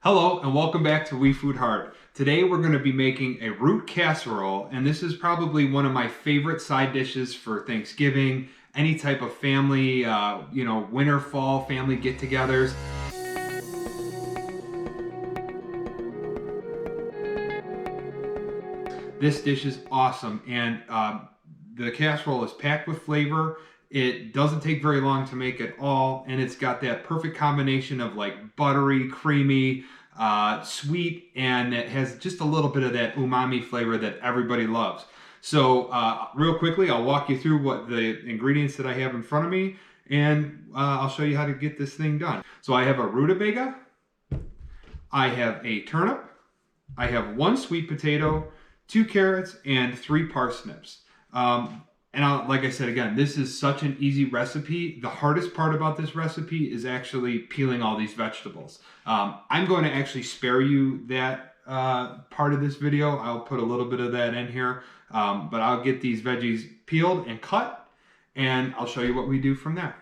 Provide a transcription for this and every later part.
Hello and welcome back to We Food Heart. Today we're going to be making a root casserole, and this is probably one of my favorite side dishes for Thanksgiving, any type of family, winter, fall family get-togethers. This dish is awesome, and the casserole is packed with flavor. It doesn't take very long to make at all, and it's got that perfect combination of like buttery, creamy, sweet, and it has just a little bit of that umami flavor that everybody loves. So real quickly, I'll walk you through what the ingredients that I have in front of me, and I'll show you how to get this thing done. So I have a rutabaga, I have a turnip, I have one sweet potato, 2 carrots, and 3 parsnips. Like I said, again, this is such an easy recipe. The hardest part about this recipe is actually peeling all these vegetables. I'm going to actually spare you that part of this video. I'll put a little bit of that in here, but I'll get these veggies peeled and cut, and I'll show you what we do from there.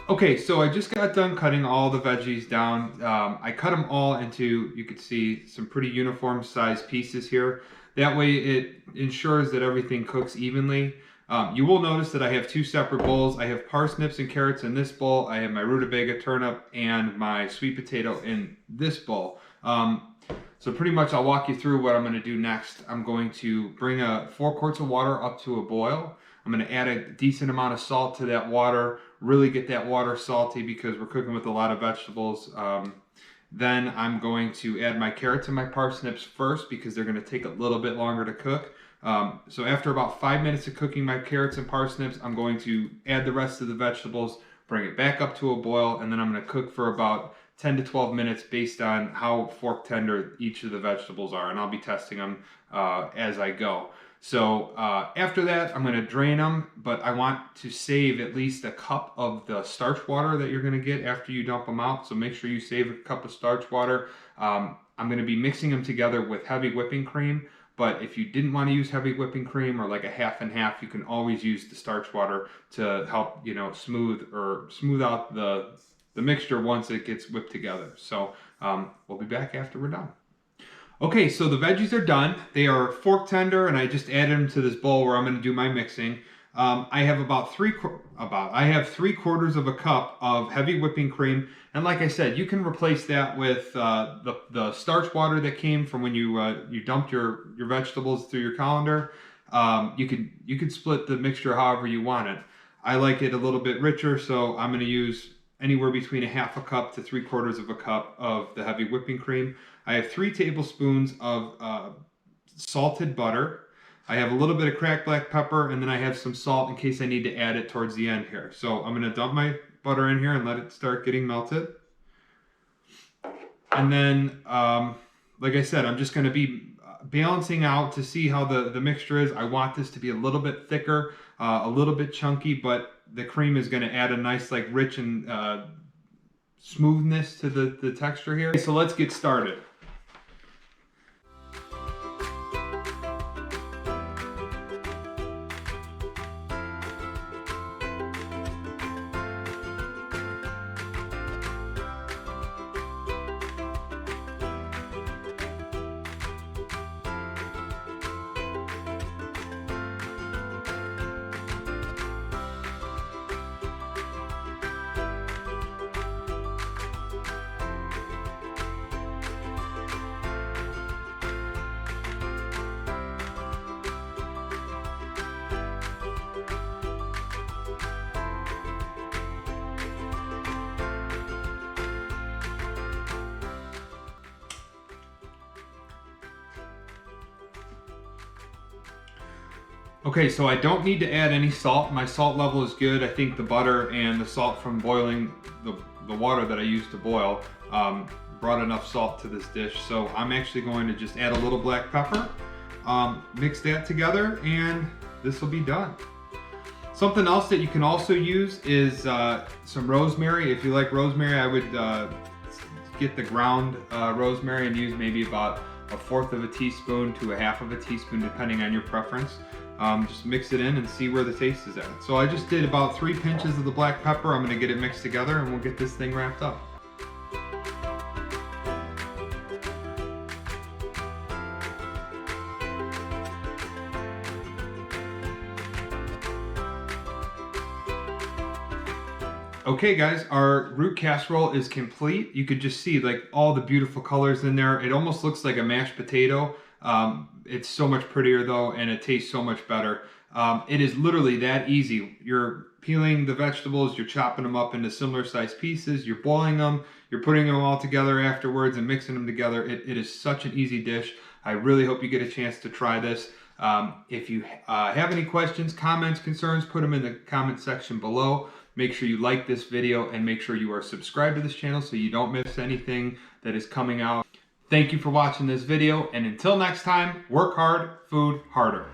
Okay, so I just got done cutting all the veggies down. I cut them all into, you could see, some pretty uniform sized pieces here. That way it ensures that everything cooks evenly. You will notice that I have 2 separate bowls. I have parsnips and carrots in this bowl. I have my rutabaga, turnip, and my sweet potato in this bowl. So pretty much I'll walk you through what I'm going to do next. I'm going to bring 4 quarts of water up to a boil. I'm going to add a decent amount of salt to that water, really get that water salty because we're cooking with a lot of vegetables. Then I'm going to add my carrots and my parsnips first because they're going to take a little bit longer to cook. So after about 5 minutes of cooking my carrots and parsnips, I'm going to add the rest of the vegetables, bring it back up to a boil, and then I'm going to cook for about 10 to 12 minutes based on how fork tender each of the vegetables are, and I'll be testing them as I go. So after that, I'm going to drain them, but I want to save at least a cup of the starch water that you're going to get after you dump them out. So make sure you save a cup of starch water. I'm going to be mixing them together with heavy whipping cream, but if you didn't want to use heavy whipping cream or like a half and half, you can always use the starch water to help, smooth out the mixture once it gets whipped together. So we'll be back after we're done. Okay, so the veggies are done. They are fork tender, and I just added them to this bowl where I'm going to do my mixing. I have I have 3/4 of a cup of heavy whipping cream, and like I said, you can replace that with the starch water that came from when you dumped your vegetables through your colander. You could split the mixture however you want it. I like it a little bit richer, so I'm going to use anywhere between a half a cup to 3/4 of a cup of the heavy whipping cream. I have 3 tablespoons of salted butter. I have a little bit of cracked black pepper, and then I have some salt in case I need to add it towards the end here. So I'm going to dump my butter in here and let it start getting melted. And then, like I said, I'm just going to be balancing out to see how the mixture is. I want this to be a little bit thicker, a little bit chunky, but the cream is going to add a nice, like, rich and smoothness to the texture here. Okay, so let's get started. Okay, so I don't need to add any salt. My salt level is good. I think the butter and the salt from boiling the water that I used to boil brought enough salt to this dish. So I'm actually going to just add a little black pepper, mix that together, and this will be done. Something else that you can also use is some rosemary. If you like rosemary, I would get the ground rosemary and use maybe about 1/4 of a teaspoon to 1/2 of a teaspoon, depending on your preference. Just mix it in and see where the taste is at. So I just did about 3 pinches of the black pepper. I'm gonna get it mixed together and we'll get this thing wrapped up. Okay guys, our root casserole is complete. You could just see like all the beautiful colors in there. It almost looks like a mashed potato. It's so much prettier though, and it tastes so much better. It is literally that easy. You're peeling the vegetables, you're chopping them up into similar sized pieces, you're boiling them, you're putting them all together afterwards and mixing them together. It is such an easy dish. I really hope you get a chance to try this. If you have any questions, comments, concerns, put them in the comment section below. Make sure you like this video and make sure you are subscribed to this channel so you don't miss anything that is coming out. Thank you for watching this video, and until next time, work hard, food harder.